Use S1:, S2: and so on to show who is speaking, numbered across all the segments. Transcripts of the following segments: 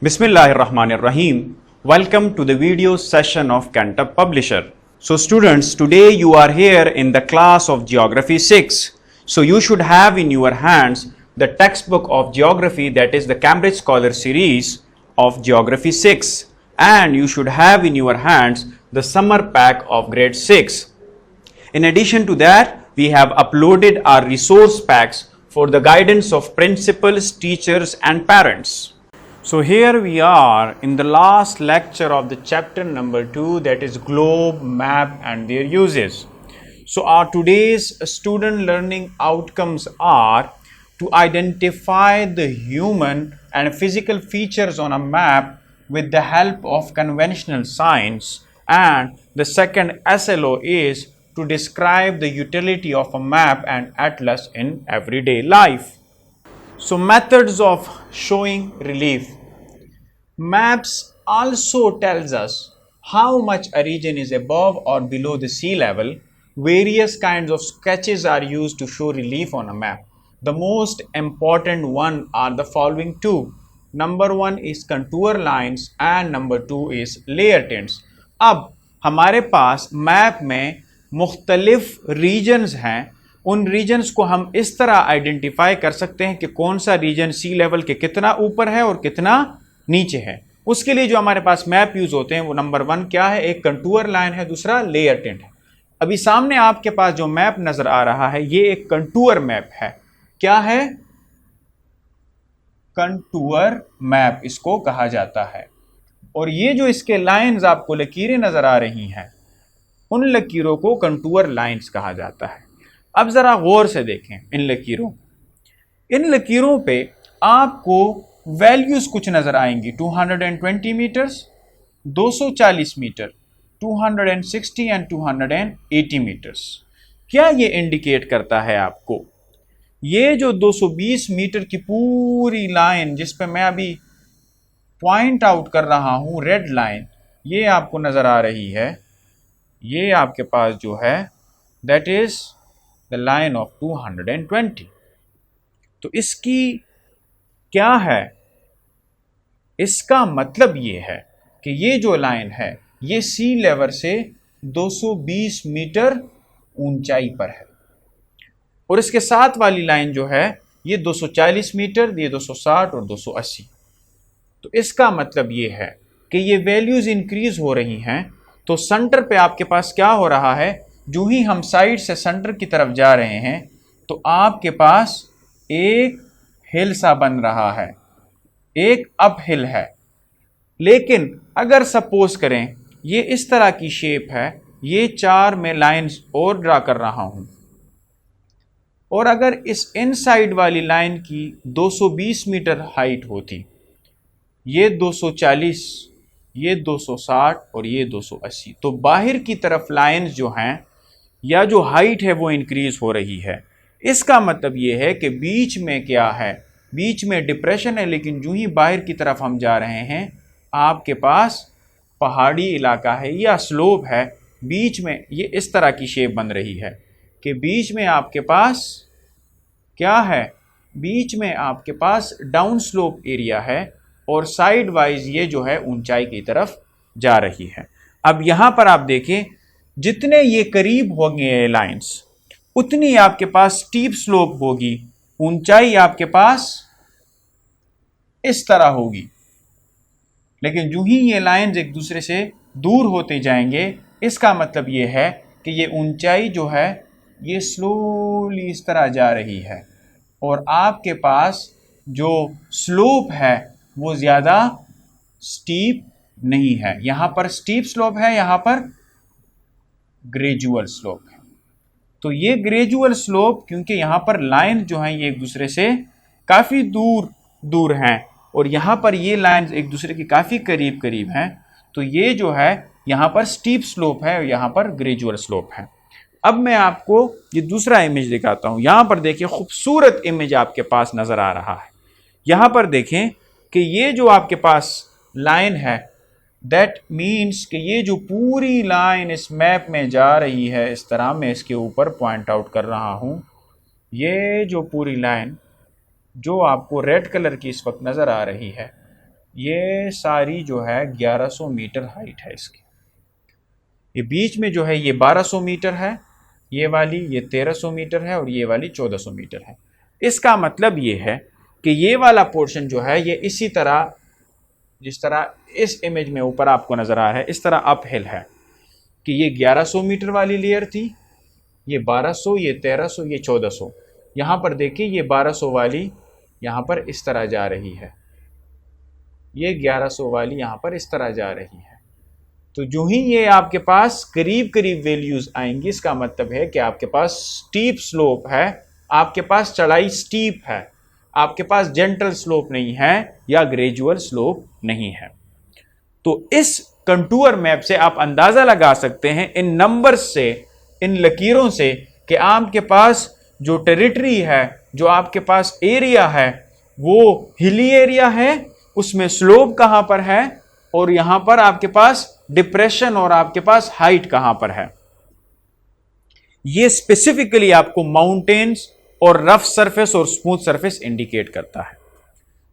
S1: Bismillahirrahmanirrahim. Welcome to the video session of Cantab Publisher. So students, today you are here in the class of Geography 6. So you should have in your hands the textbook of Geography, that is the Cambridge Scholar series of Geography 6, and you should have in your hands the summer pack of grade 6. In addition to that, we have uploaded our resource packs for the guidance of principals, teachers and parents. So here we are in the last lecture of the chapter number 2, that is globe, map and their uses. So our today's student learning outcomes are to identify the human and physical features on a map with the help of conventional science, and the second SLO is to describe the utility of a map and atlas in everyday life. So methods of showing relief. Maps also tells us how much a region is above or below the sea level. Various kinds of sketches are used to show relief on a map. The most important one are the following two. Number 1 is contour lines and number 2 is layer tints. अब हमारे पास map में मुख्तलिफ regions हैं, उन regions को हम इस तरह आइडेंटिफाई कर सकते हैं कि कौन सा रीजन सी लेवल के कितना ऊपर है और कितना नीचे है। उसके लिए जो हमारे पास मैप यूज होते हैं वो नंबर 1 क्या है, एक कंटूर लाइन है, दूसरा लेयर टिंट है। अभी सामने आपके पास जो मैप नजर आ रहा है ये एक कंटूर मैप है। क्या है? कंटूर मैप इसको कहा जाता है। और ये जो इसके लाइंस आपको लकीरें नजर आ रही हैं, उन लकीरों को कंटूर लाइंस कहा जाता है। अब जरा गौर से देखें इन लकीरों पे आपको वैल्यूज कुछ नजर आएंगी। 220 मीटर्स, 240 मीटर, 260 एंड 280 मीटर्स। क्या ये इंडिकेट करता है आपको? ये जो 220 मीटर की पूरी लाइन जिस पे मैं अभी पॉइंट आउट कर रहा हूं, रेड लाइन, ये आपको नजर आ रही है, ये आपके पास जो है that is the line of 220। तो इसकी क्या है? इसका मतलब ये है कि ये जो लाइन है ये सी लेवल से 220 मीटर ऊंचाई पर है, और इसके साथ वाली लाइन जो है ये 240 मीटर, ये 260 और 280। तो इसका मतलब ये है कि ये वैल्यूज इंक्रीज हो रही हैं। तो सेंटर पे आपके पास क्या हो रहा है, जो ही हम साइड से सेंटर की तरफ जा रहे हैं तो आपके पास एक हिल सा बन रहा है, एक अप हिल है। लेकिन अगर सपोज करें ये इस तरह की शेप है, ये 4 में लाइंस और ड्रा कर रहा हूं, और अगर इस इनसाइड वाली लाइन की 220 मीटर हाइट होती, ये 240, ये 260 और ये 280, तो बाहर की तरफ लाइंस जो हैं या जो हाइट है वो इंक्रीज हो रही है। इसका मतलब ये है कि बीच में क्या है, बीच में डिप्रेशन है, लेकिन जो ही बाहर की तरफ हम जा रहे हैं आपके पास पहाड़ी इलाका है या स्लोप है, बीच में ये इस तरह की शेप बन रही है कि बीच में आपके पास क्या है, बीच में आपके पास डाउन स्लोप एरिया है और साइड वाइज ये जो है ऊंचाई की तरफ जा रही है। अब यहां पर आप देखें जितने ये करीब होंगे लाइंस उतनी आपके पास स्टीप स्लोप होगी, ऊंचाई आपके पास इस तरह होगी। लेकिन जो ही ये लाइंस एक दूसरे से दूर होते जाएंगे, इसका मतलब ये है कि ये ऊंचाई जो है ये स्लोली इस तरह जा रही है, और आपके पास जो स्लोप है वो ज़्यादा स्टीप नहीं है। यहाँ पर स्टीप स्लोप है, यहाँ पर ग्रेजुअल स्लोप है। तो ये ग्रेजुअल स्लोप, क्योंकि यहाँ पर लाइन जो हैं ये एक दूसरे से काफ़ी दूर दूर हैं और यहाँ पर ये लाइंस एक दूसरे के काफ़ी करीब करीब हैं, तो ये जो है यहाँ पर स्टीप स्लोप है और यहाँ पर ग्रेजुअल स्लोप है। अब मैं आपको ये दूसरा इमेज दिखाता हूँ। यहाँ पर देखिए खूबसूरत इमेज आपके पास नज़र आ रहा है। यहाँ पर देखें कि ये जो आपके पास लाइन है, दैट मीन्स कि ये जो पूरी लाइन इस मैप में जा रही है, इस तरह मैं इसके ऊपर पॉइंट आउट कर रहा हूँ, ये जो पूरी लाइन जो आपको रेड कलर की इस वक्त नज़र आ रही है, ये सारी जो है 1100 मीटर हाइट है इसकी। ये बीच में जो है ये 1200 मीटर है, ये वाली ये 1300 मीटर है और ये वाली 1400 मीटर है। इसका मतलब ये है कि ये वाला पोर्शन जो है ये इसी तरह, जिस तरह इस इमेज में ऊपर आपको नज़र आ रहा है, इस तरह अपहिल है कि ये 1100 मीटर वाली लेयर थी, ये 1200, ये 1300, ये 1400। यहाँ पर देखिए ये 1200 वाली यहाँ पर इस तरह जा रही है, ये 1100 वाली यहाँ पर इस तरह जा रही है। तो जो ही ये आपके पास करीब करीब वैल्यूज आएंगी, इसका मतलब है कि आपके पास स्टीप स्लोप है, आपके पास चढ़ाई स्टीप है, आपके पास जेंटल स्लोप नहीं है या ग्रेजुअल स्लोप नहीं है। तो इस कंटूर मैप से आप अंदाजा लगा सकते हैं इन नंबर्स से, इन लकीरों से, कि आपके पास जो टेरिटरी है, जो आपके पास एरिया है, वो हिली एरिया है, उसमें स्लोप कहां पर है और यहां पर आपके पास डिप्रेशन और आपके पास हाइट कहां पर है। ये स्पेसिफिकली आपको माउंटेन्स और रफ सरफेस और स्मूथ सरफेस इंडिकेट करता है।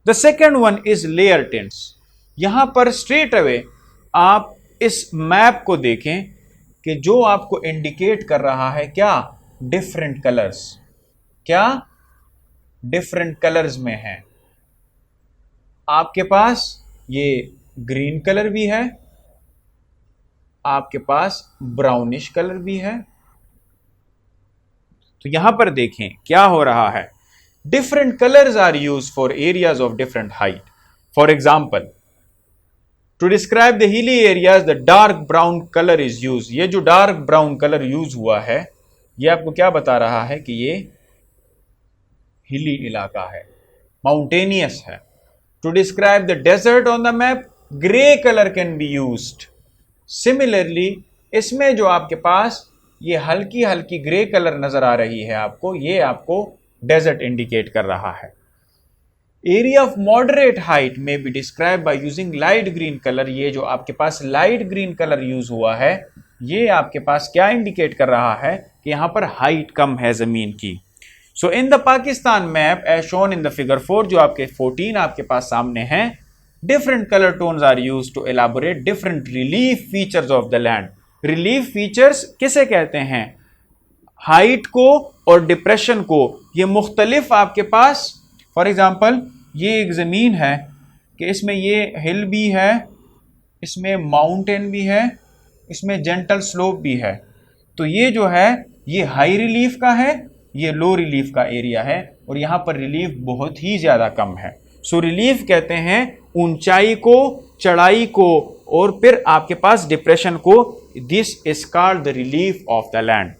S1: The second one is layer tints. यहां पर स्ट्रेट अवे आप इस मैप को देखें कि जो आपको इंडिकेट कर रहा है क्या, डिफरेंट कलर्स, क्या डिफरेंट कलर्स में है। आपके पास ये ग्रीन कलर भी है, आपके पास ब्राउनिश कलर भी है। तो यहां पर देखें क्या हो रहा है, different colours are used for areas of different height. For example, to describe the hilly areas the dark brown colour is use. ये जो डार्क ब्राउन कलर यूज हुआ है ये आपको क्या बता रहा है कि ये हिली इलाका है, माउंटेनियस है। To describe the desert on the map grey colour can be used. Similarly इसमें जो आपके पास ये हल्की हल्की ग्रे कलर नजर आ रही है आपको, ये आपको डेजर्ट इंडिकेट कर रहा है। एरिया ऑफ मॉडरेट हाइट में be describe by using light green colour. ये जो आपके पास लाइट ग्रीन कलर यूज हुआ है ये आपके पास क्या इंडिकेट कर रहा है कि यहां पर हाइट कम है जमीन की। So in the Pakistan map as shown in the figure 4, जो आपके 14 आपके पास सामने हैं, different colour tones are used to elaborate different relief features of the land. Relief features किसे कहते हैं, हाइट को और डिप्रेशन को। ये मुख्तलिफ आपके पास, फॉर एग्जाम्पल ये एक ज़मीन है कि इसमें ये हिल भी है, इसमें माउंटेन भी है, इसमें जेंटल स्लोप भी है। तो ये जो है ये हाई रिलीफ का है, ये लो रिलीफ का एरिया है और यहाँ पर रिलीफ बहुत ही ज़्यादा कम है। सो रिलीफ कहते हैं ऊंचाई को, चढ़ाई को और फिर आपके पास डिप्रेशन को। This is called the relief of the land.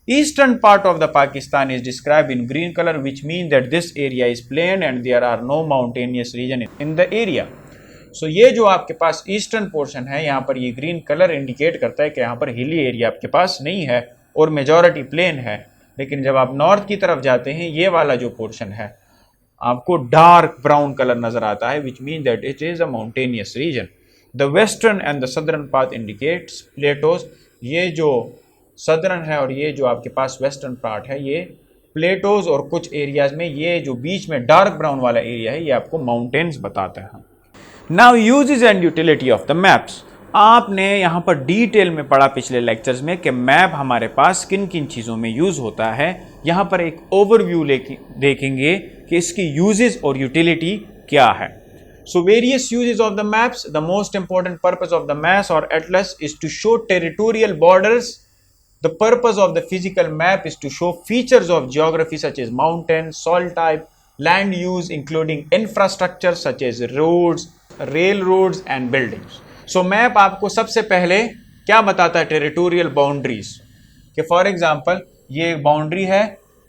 S1: Eastern part of the Pakistan is described in green color, which means that this area is plain and there are no mountainous region in the area. So ये जो आपके पास eastern portion है यहाँ पर ये green colour indicate करता है कि यहाँ पर हिली एरिया आपके पास नहीं है और मेजॉरिटी प्लेन है। लेकिन जब आप नॉर्थ की तरफ जाते हैं ये वाला जो पोर्शन है आपको डार्क ब्राउन कलर नजर आता है, which means that it is a mountainous region. The western and the southern path indicates plateaus. ये जो सदर्न है और ये जो आपके पास वेस्टर्न पार्ट है ये प्लेटोज और कुछ एरियाज में ये जो बीच में डार्क ब्राउन वाला एरिया है ये आपको माउंटेन्स बताता है। Now uses and utility of the maps. आपने यहाँ पर डिटेल में पढ़ा पिछले लेक्चर्स में कि मैप हमारे पास किन किन चीज़ों में यूज़ होता है। यहाँ पर एक ओवरव्यू देखेंगे कि इसकी यूजेस और यूटिलिटी क्या है। So various uses of the maps. The most important purpose of the maps और atlas is to show territorial borders. The purpose of the physical map is to show features of geography such as mountains, soil type, land use, including infrastructure such as roads, railroads and buildings. So map आपको सबसे पहले क्या बताता है, territorial boundaries. कि for example ये एक boundary है,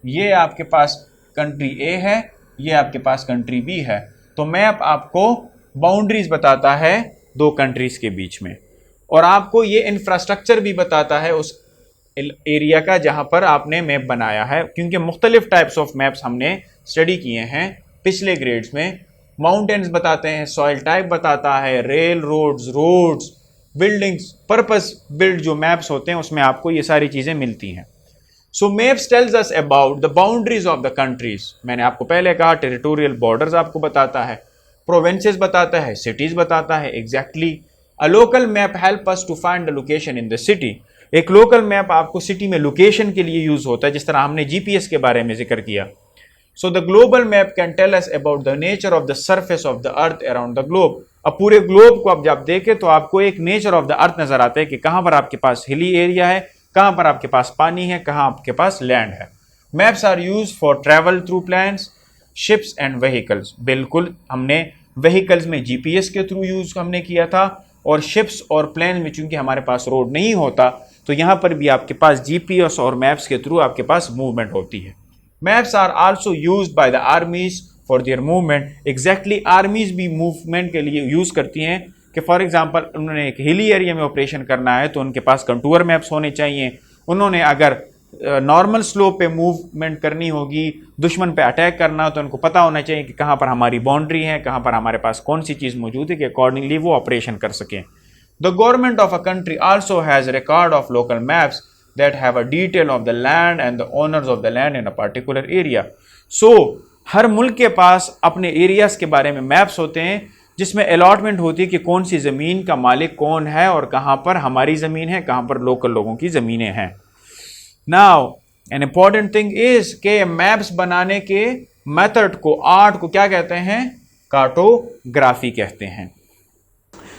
S1: ये आपके पास कंट्री ए है, ये आपके पास कंट्री बी है। तो मैप आपको बाउंड्रीज बताता है दो कंट्रीज के बीच में, और आपको ये इंफ्रास्ट्रक्चर भी बताता है उस एरिया का जहां पर आपने मैप बनाया है। क्योंकि मुख्तलिफ टाइप्स ऑफ मैप्स हमने स्टडी किए हैं पिछले ग्रेड्स में। माउंटेन्स बताते हैं, सॉइल टाइप बताता है, rail roads, buildings, purpose build जो मैप्स होते हैं उसमें आपको ये सारी चीज़ें मिलती हैं। So maps tells us about the boundaries of the countries. मैंने आपको पहले कहा टेरिटोरियल बॉर्डर्स आपको बताता है, प्रोविंसेस बताता है, सिटीज बताता है। Exactly a local map help us to find the location in the city. एक लोकल मैप आपको सिटी में लोकेशन के लिए यूज होता है, जिस तरह हमने जीपीएस के बारे में जिक्र किया। So the global map can tell us about the nature of the surface of the earth around the globe. अब पूरे ग्लोब को आप जब देखें तो आपको एक नेचर ऑफ द अर्थ नजर आता है कि कहां पर आपके पास हिली एरिया है, कहां पर आपके पास पानी है, कहां आपके पास लैंड है। Maps are use for travel through plans, ships and vehicles. बिल्कुल, हमने व्हीकल्स में जीपीएस के थ्रू यूज हमने किया था, और शिप्स और प्लेन में चूंकि हमारे पास रोड नहीं होता तो यहां पर भी आपके पास जीपीएस और मैप्स के थ्रू आपके पास मूवमेंट होती है। Maps are also used by the armies for their movement. Exactly, armies भी मूवमेंट के लिए यूज करती हैं कि फॉर एग्जांपल उन्होंने एक हिली एरिया में ऑपरेशन करना है तो उनके पास कंटूर मैप्स होने चाहिए। उन्होंने अगर नॉर्मल स्लोप पे मूवमेंट करनी होगी, दुश्मन पे अटैक करना, तो उनको पता होना चाहिए कि कहाँ पर हमारी बाउंड्री है, कहाँ पर हमारे पास कौन सी चीज़ मौजूद है कि अकॉर्डिंगली वो ऑपरेशन कर सकें। The government of a country also has record of local maps that have a detail of the land and the owners of the land in a particular area. So हर मुल्क के पास अपने areas के बारे में maps होते हैं जिसमें अलॉटमेंट होती है कि कौन सी ज़मीन का मालिक कौन है और कहाँ पर हमारी ज़मीन है, कहाँ पर लोकल लोगों की ज़मीनें हैं। Now an important thing is के मैप्स बनाने के मेथड को, आर्ट को क्या कहते हैं? कार्टोग्राफी कहते हैं।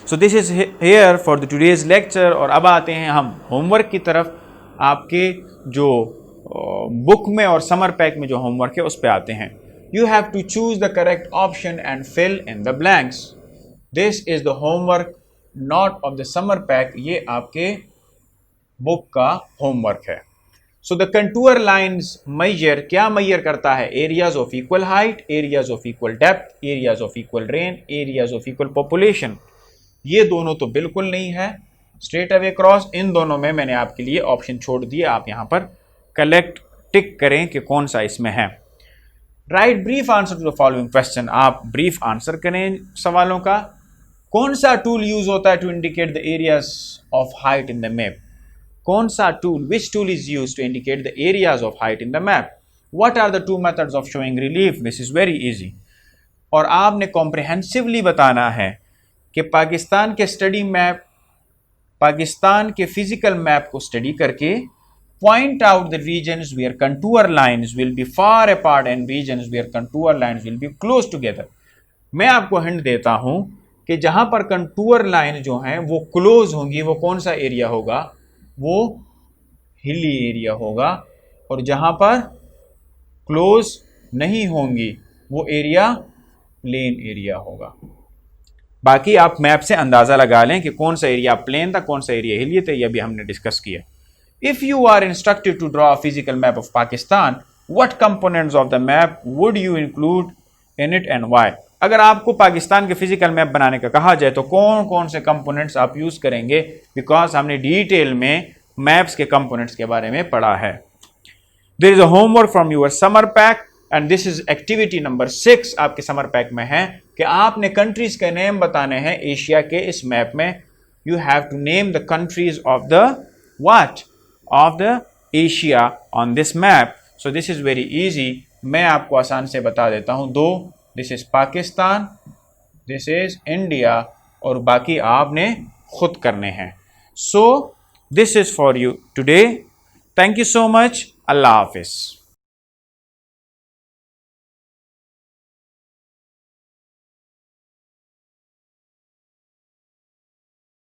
S1: So this is here for the today's lecture. और अब आते हैं हम होमवर्क की तरफ। आपके जो बुक में और समर पैक में जो होमवर्क है उस पे आते हैं। You have to choose the correct option and fill in the blanks. This is the homework not of the summer pack. ये आपके बुक का होमवर्क है। So the contour lines measure, क्या मेजर करता है? Areas of equal height, areas of equal depth, areas of equal rain, areas of equal population. ये दोनों तो बिल्कुल नहीं है। स्ट्रेट अवे क्रॉस, इन दोनों में मैंने आपके लिए ऑप्शन छोड़ दिए, आप यहां पर कलेक्ट टिक करें कि कौन सा इसमें है। Write brief answer to the following question, आप ब्रीफ आंसर करें सवालों का। कौन सा टूल यूज होता है to indicate the areas of height in the map? कौन सा tool, which tool is use to indicate the areas of height in the map? What are the two methods of showing relief? This is very easy. और आपने comprehensively बताना है कि पाकिस्तान के study map, Pakistan के physical map को study करके point out the regions where contour lines will be far apart and regions where contour lines will be close together. मैं आपको हिंट देता हूं कि जहां पर कंटूर लाइन जो हैं वो क्लोज होंगी, वो कौन सा एरिया होगा? वो हिली एरिया होगा। और जहां पर क्लोज नहीं होंगी वो एरिया प्लेन एरिया होगा। बाकी आप मैप से अंदाजा लगा लें कि कौन सा एरिया प्लेन था, कौन सा एरिया हिली था, यह भी हमने डिस्कस किया। If you are instructed to draw a physical map of Pakistan, what components of the map would you include in it and why? अगर आपको पाकिस्तान के फिजिकल मैप बनाने का कहा जाए तो कौन कौन से कंपोनेंट्स आप यूज करेंगे? बिकॉज हमने डिटेल में मैप्स के कंपोनेंट्स के बारे में पढ़ा है। There is a homework from your summer pack and this is activity number 6 आपके समर पैक में है कि आपने कंट्रीज के नेम बताने हैं एशिया के इस मैप में। You have to name the countries of the what? Of the Asia on this map. So this is very easy. मैं आपको आसान से बता देता हूं दो। This is Pakistan, this is India, और बाकी आपने खुद करने हैं। So this is for you today. Thank you so much. अल्लाह हाफिज।